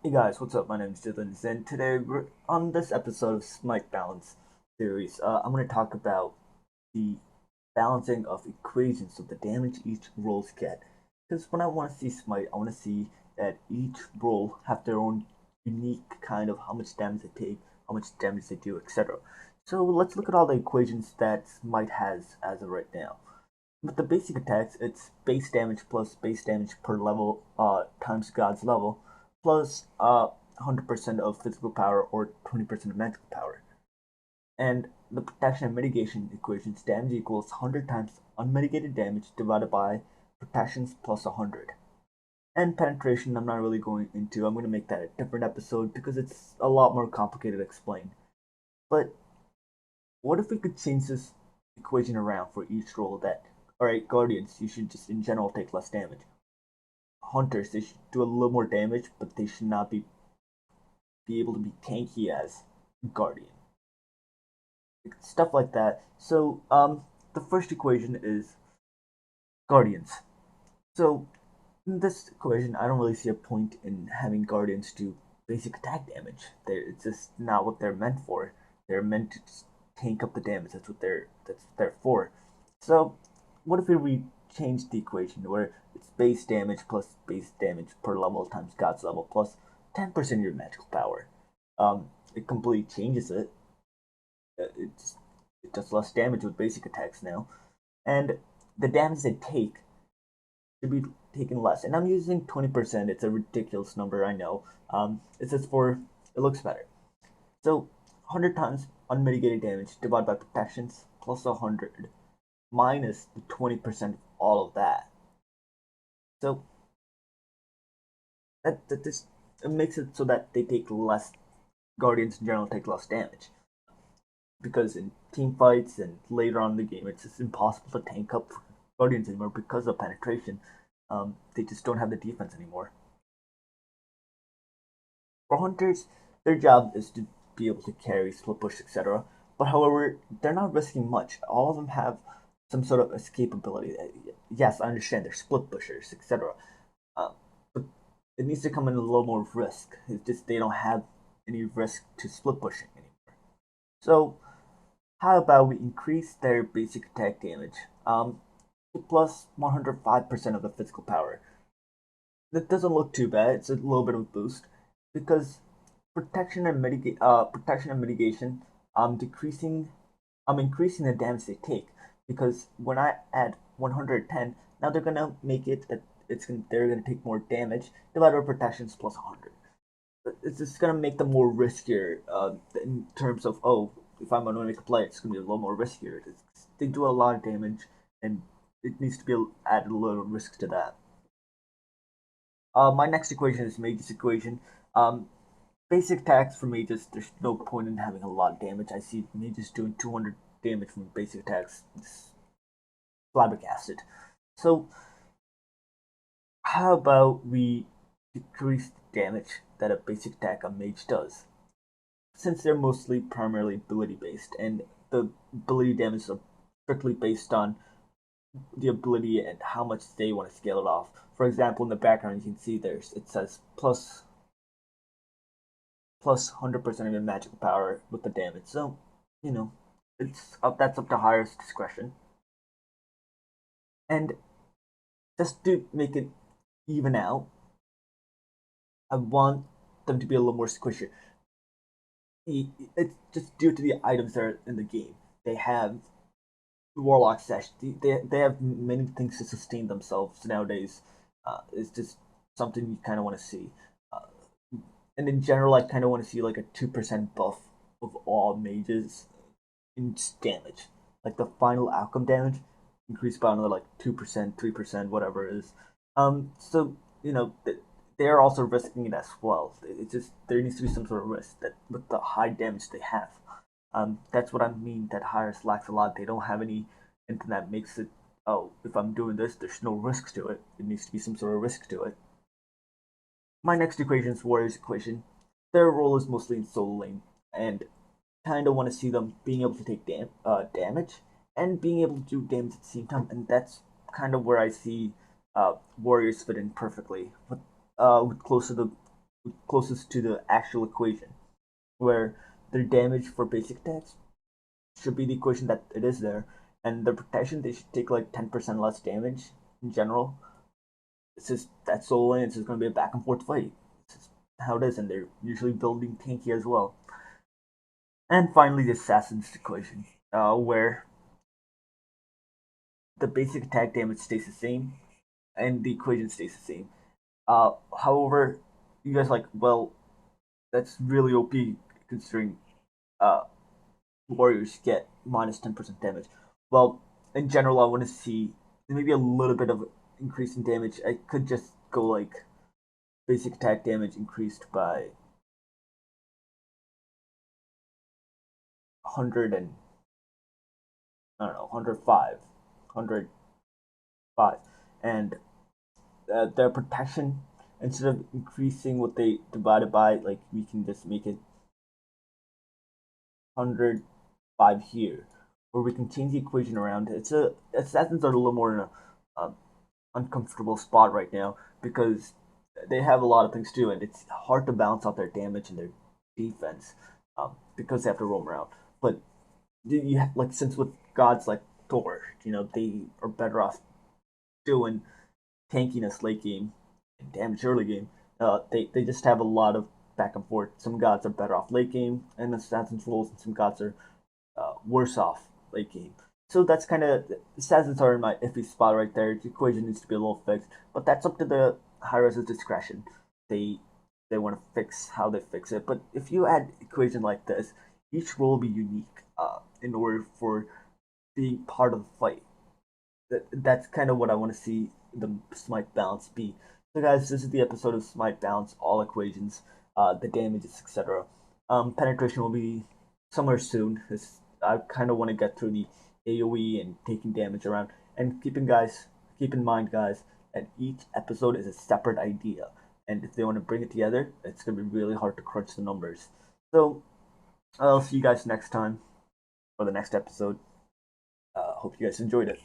Hey guys, what's up? My name is Dylan, and today we're on this episode of SMITE Balance series. I'm going to talk about the balancing of equations of the damage each rolls get. Because when I want to see SMITE, I want to see that each roll have their own unique kind of how much damage they take, how much damage they do, etc. So let's look at all the equations that SMITE has as of right now. With the basic attacks, it's base damage plus base damage per level times God's level plus 100% of physical power or 20% of mental power. And the protection and mitigation equations, damage equals 100 times unmitigated damage divided by protections plus 100. And penetration, I'm not really going into. I'm going to make that a different episode because it's a lot more complicated to explain. But what if we could change this equation around for each roll that, alright, Guardians, you should just in general take less damage. Hunters, they should do a little more damage, but they should not be able to be tanky as Guardian. Stuff like that. So, the first equation is Guardians. So, in this equation, I don't really see a point in having Guardians do basic attack damage. It's just not what they're meant for. They're meant to just tank up the damage. That's what they're for. So, what if we change the equation where it's base damage plus base damage per level times God's level plus 10% of your magical power? It completely changes it. It's it does less damage with basic attacks now, and the damage they take should be taken less. And I'm using 20%. It's a ridiculous number, I know. It's just for it looks better. So 100 times unmitigated damage divided by protections plus 100 minus the 20% of all of that. So that just it makes it so that they take less. Guardians in general take less damage because in team fights and later on in the game, it's just impossible to tank up Guardians anymore because of penetration. They just don't have the defense anymore. For hunters, their job is to be able to carry, split push, etc. But however, they're not risking much. All of them have some sort of escape ability. Yes, I understand they're split pushers, etc. But it needs to come in a little more risk. It's just they don't have any risk to split pushing anymore. So how about we increase their basic attack damage to plus 105% of the physical power? That doesn't look too bad. It's a little bit of a boost because protection and mitigation. Decreasing. I'm increasing the damage they take because when I add 110, now they're gonna make it that they're gonna take more damage divided by protections plus 100. It's just gonna make them more riskier in terms of if I'm gonna make a play, it's gonna be a little more riskier. They do a lot of damage, and it needs to be added a little risk to that. My next equation is Mage's equation. Um, Basic attacks for mages, there's no point in having a lot of damage. I see mages doing 200 damage from basic attacks. It's flabbergasted. So how about we decrease the damage that a basic attack a mage does? Since they're mostly primarily ability based, and the ability damage are strictly based on the ability and how much they want to scale it off. For example, in the background, you can see it says plus 100% of your magical power with the damage. So, you know, that's up to higher's discretion. And just to make it even out, I want them to be a little more squishy. It's just due to the items that are in the game. They have warlock sesh. They have many things to sustain themselves nowadays. It's just something you kind of want to see. Uh, and in general, I kind of want to see like a 2% buff of all mages in damage. Like the final outcome damage increased by another like 2%, 3%, whatever it is. So you know they are also risking it as well. It's just there needs to be some sort of risk that with the high damage they have. That's what I mean. That hires lacks a lot. They don't have any anything that makes it. Oh, if I'm doing this, there's no risks to it. It needs to be some sort of risk to it. My next equation is Warriors equation. Their role is mostly in solo lane, and kind of want to see them being able to take damage and being able to do damage at the same time, and that's kind of where I see Warriors fit in perfectly with close to the closest to the actual equation, where their damage for basic attacks should be the equation that it is there, and their protection they should take like 10% less damage in general. It's just that's so it's just going to be a back and forth fight. It's just how it is, and they're usually building tanky as well. And finally, the assassin's equation, where the basic attack damage stays the same and the equation stays the same. However, you guys like, well, that's really OP considering uh, warriors get minus 10% damage. Well, in general, I want to see maybe a little bit of increase in damage. I could just go like basic attack damage increased by 100 and I don't know 105, 105, and their protection instead of increasing what they divided by, like we can just make it 105 here, or we can change the equation around. Assassins are a little more in a uncomfortable spot right now because they have a lot of things to do, and it's hard to balance out their damage and their defense because they have to roam around. But you have, like since with gods like Thor, they are better off doing tankiness late game and damage early game. They just have a lot of back and forth. Some gods are better off late game and assassins roles, and some gods are worse off late game. So that's kind of assassins are in my iffy spot right there. The equation needs to be a little fixed, but that's up to the high res's discretion. They they want to fix how they fix it. But if you add equation like this, each role will be unique in order for being part of the fight. That's kind of what I want to see the Smite balance be. So, guys, this is the episode of Smite balance, all equations, the damages, etc. Penetration will be somewhere soon. I kind of want to get through the AOE and taking damage around, and keep in mind, guys, that each episode is a separate idea, and if they want to bring it together, it's gonna be really hard to crunch the numbers. So, I'll see you guys next time for the next episode. Hope you guys enjoyed it.